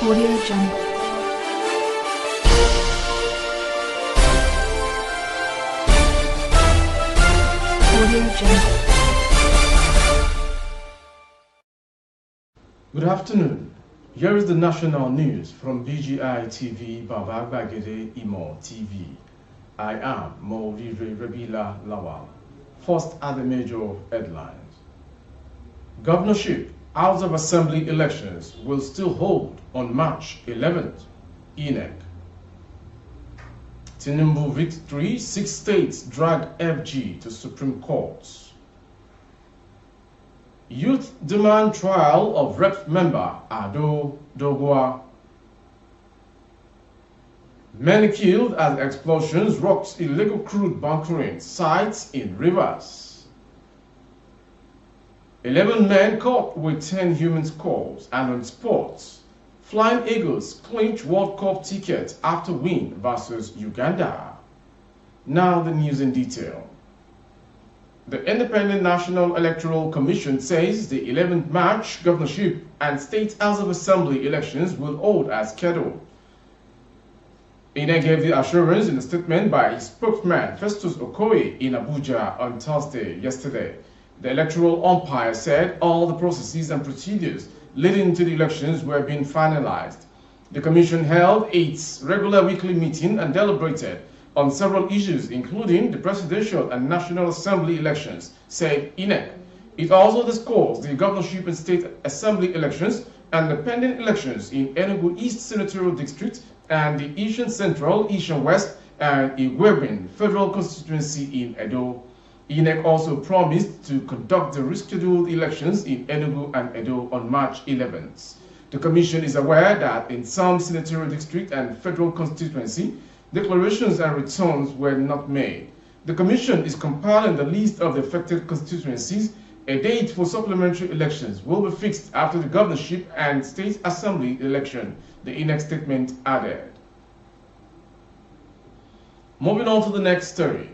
Audio Jungle. Audio Jungle. Good afternoon. Here is the national news from BGI TV Babagbagede Imo TV. I am Maurire Rebila Lawal. First are the major headlines. Governorship House of Assembly elections will still hold on March 11th. Inec. Tinubu victory, 6 states drag FG to Supreme Court. Youth demand trial of Rep member Ado Dogwa. Many killed as explosions rocked illegal crude bunkering sites in rivers. 11 men caught with 10 human skulls. And on sports, Flying Eagles clinch World Cup ticket after win versus Uganda. Now the news in detail. The Independent National Electoral Commission says the 11th March governorship and State House of Assembly elections will hold as scheduled. Inec gave the assurance in a statement by his spokesman Festus Okoye in Abuja on Thursday yesterday. The electoral umpire said all the processes and procedures leading to the elections were being finalized. The commission held its regular weekly meeting and deliberated on several issues, including the presidential and national assembly elections, said Inec. It also discussed the governorship and state assembly elections and the pending elections in Enugu East Senatorial District and the Eastern Central, Eastern West, and Igwebin Federal Constituency in Edo. Inec also promised to conduct the rescheduled elections in Enugu and Edo on March 11th. The Commission is aware that in some senatorial district and federal constituency, declarations and returns were not made. The Commission is compiling the list of the affected constituencies. A date for supplementary elections will be fixed after the governorship and state assembly election, the Inec statement added. Moving on to the next story.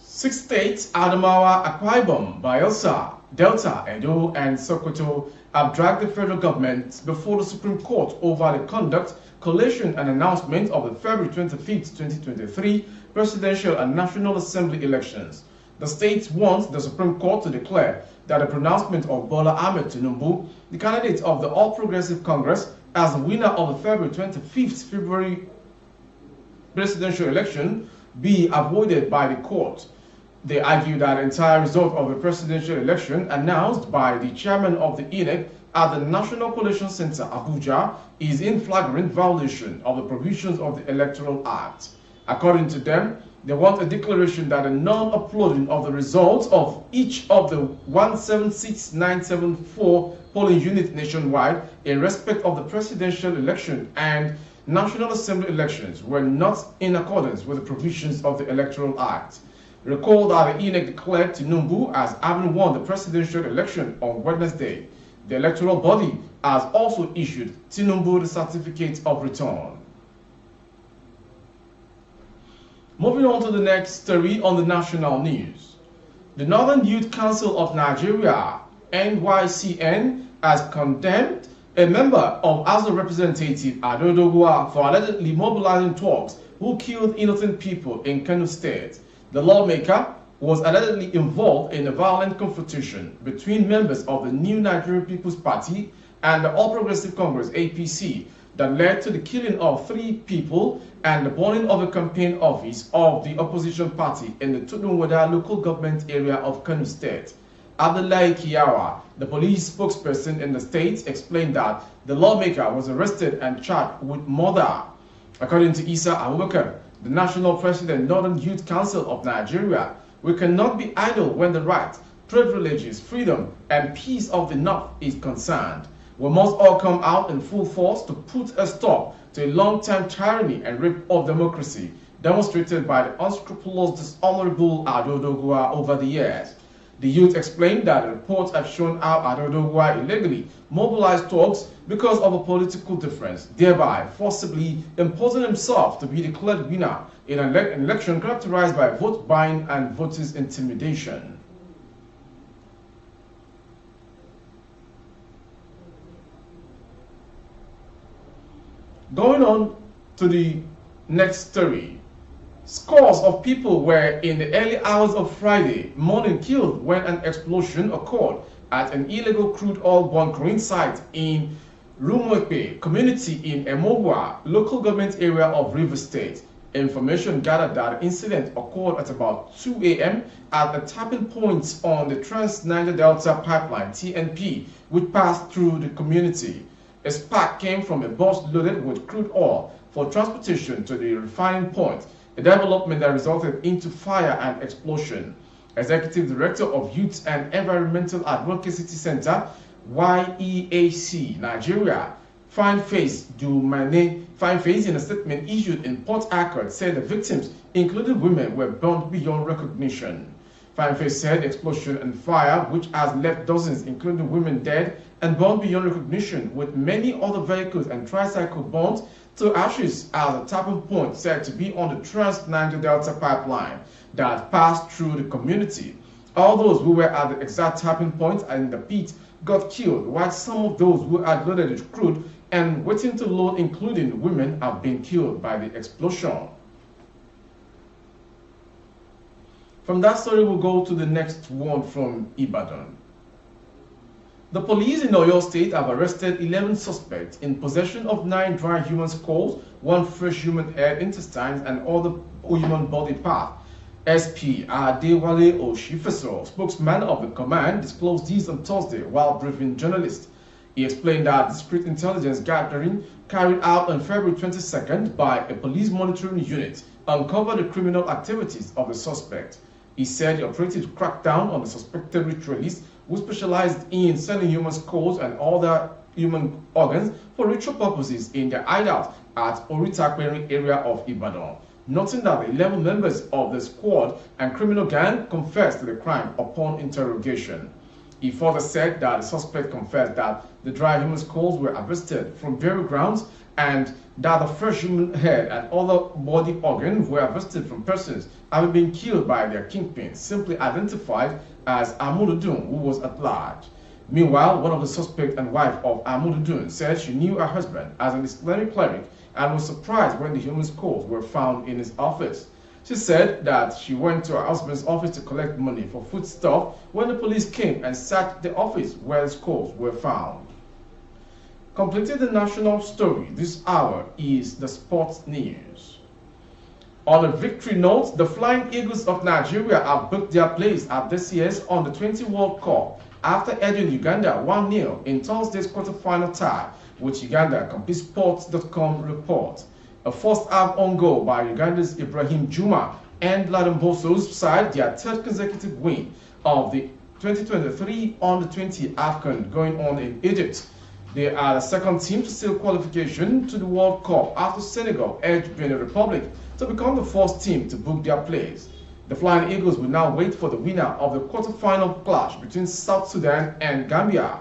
6 states, Adamawa, Akwa Ibom, Bayelsa, Delta, Edo, and Sokoto, have dragged the federal government before the Supreme Court over the conduct, collation, and announcement of the February 25, 2023 presidential and National Assembly elections. The states want the Supreme Court to declare that the pronouncement of Bola Ahmed Tinubu, the candidate of the All Progressive Congress, as the winner of the February 25th presidential election be avoided by the court. They argue that the entire result of the presidential election announced by the chairman of the Inec at the National Collation Center, Abuja, is in flagrant violation of the provisions of the Electoral Act. According to them, they want a declaration that a non-uploading of the results of each of the 176,974 polling units nationwide in respect of the presidential election and National Assembly elections were not in accordance with the provisions of the Electoral Act. Recall that the Inec declared Tinubu as having won the presidential election on Wednesday. The electoral body has also issued Tinubu the certificate of return. Moving on to the next story on the national news. The Northern Youth Council of Nigeria, NYCN, has condemned a member of House of Representatives Ado Dogwa for allegedly mobilizing thugs who killed innocent people in Kano State. The lawmaker was allegedly involved in a violent confrontation between members of the New Nigerian People's Party and the All Progressive Congress (APC) that led to the killing of 3 people and the burning of a campaign office of the opposition party in the Tudunwada local government area of Kano State. Abdullahi Kiyawa, the police spokesperson in the state, explained that the lawmaker was arrested and charged with murder. According to Isa Abubakar, the national president, Northern Youth Council of Nigeria, we cannot be idle when the rights, privileges, freedom, and peace of the North is concerned. We must all come out in full force to put a stop to a long-term tyranny and rape of democracy demonstrated by the unscrupulous, dishonorable Ado Dogwa over the years. The youth explained that the reports have shown how Ado Dogwa illegally mobilized thugs because of a political difference, thereby forcibly imposing himself to be declared winner in an election characterized by vote buying and voters' intimidation. Going on to the next story. Scores of people were in the early hours of Friday morning killed when an explosion occurred at an illegal crude oil bunkering site in Rumwepe community in Emogwa, local government area of Rivers State. Information gathered that the incident occurred at about 2 a.m. at the tapping points on the Trans-Niger Delta pipeline (TNP), which passed through the community. A spark came from a bus loaded with crude oil for transportation to the refining point, a development that resulted into fire and explosion. Executive Director of Youth and Environmental Advocacy Center, YEAC, Nigeria, Fine Face in a statement issued in Port Harcourt, said the victims, including women, were burned beyond recognition. Fine Face said the explosion and fire, which has left dozens, including women, dead and burned beyond recognition, with many other vehicles and tricycles burned to ashes as a tapping point said to be on the Trans-Niger Delta pipeline that passed through the community. All those who were at the exact tapping point and the pit got killed, while some of those who had loaded the crude and waiting to load, including women, have been killed by the explosion. From that story, we'll go to the next one from Ibadan. The police in Oyo State have arrested 11 suspects in possession of 9 dry human skulls, 1 fresh human head, intestines, and other human body parts. SP Adewale Oshifeso, spokesman of the command, disclosed this on Thursday while briefing journalists. He explained that discrete intelligence gathering carried out on February 22nd by a police monitoring unit uncovered the criminal activities of the suspect. He said the operatives cracked down on the suspected ritualists who specialized in selling human skulls and other human organs for ritual purposes in their hideout at Oritakperi area of Ibadan, noting that the 11 members of the squad and criminal gang confessed to the crime upon interrogation. He further said that the suspect confessed that the dry human skulls were harvested from burial grounds and that the fresh human head and other body organs were harvested from persons having been killed by their kingpin, simply identified as Amududun, who was at large. Meanwhile, one of the suspects and wife of Amududun said she knew her husband as an Islamic cleric and was surprised when the human skulls were found in his office. She said that she went to her husband's office to collect money for foodstuff when the police came and searched the office where the skulls were found. Completing the national story this hour is the sports news. On a victory note, the Flying Eagles of Nigeria have booked their place at this year's Under-20 World Cup after edging Uganda 1-0 in Thursday's quarter-final tie, which Uganda CompeteSports.com report. A first-half own goal by Uganda's Ibrahim Juma and Ladamboso's side their third consecutive win of the 2023 Under-20 AFCON going on in Egypt. They are the second team to seal qualification to the World Cup after Senegal edged Benin Republic to become the first team to book their place. The Flying Eagles will now wait for the winner of the quarter-final clash between South Sudan and Gambia.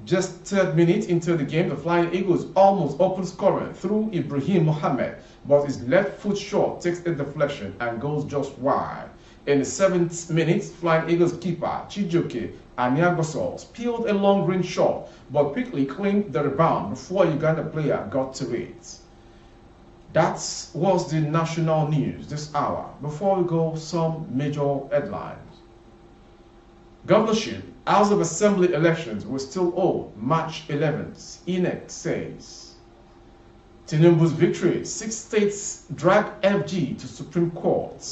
Just 3rd minute into the game, the Flying Eagles almost opened scoring through Ibrahim Mohammed, but his left foot shot takes a deflection and goes just wide. In the 7th minute, Flying Eagles keeper Chijoke Aniagoso spilled a long-range shot, but quickly claimed the rebound before a Uganda player got to it. That was the national news this hour. Before we go, some major headlines. Governorship, House of Assembly elections will still hold March 11th, Inec says. Tinubu's victory, 6 states drag FG to Supreme Court.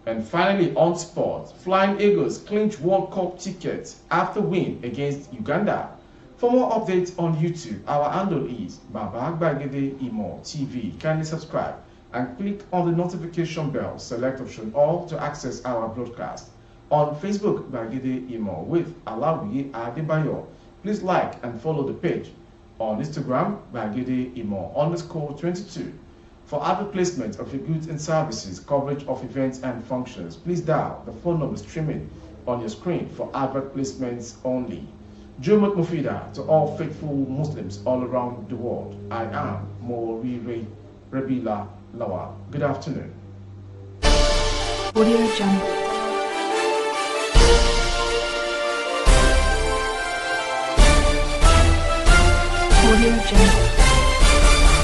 And finally, on sport, Flying Eagles clinch World Cup tickets after win against Uganda. For more updates on YouTube, our handle is Baba Gbagede Imo TV. Kindly subscribe and click on the notification bell. Select option all to access our broadcast. On Facebook, Gbagede Imo with Alawi Adebayo. Please like and follow the page. On Instagram, Gbagede Imo _22. For advert placement of your goods and services, coverage of events and functions, please dial the phone number streaming on your screen for advert placements only. Jumat Mufida to all faithful Muslims all around the world. I am Morire Rabila Lawa. Good afternoon. Audio Jungle. Audio Jungle.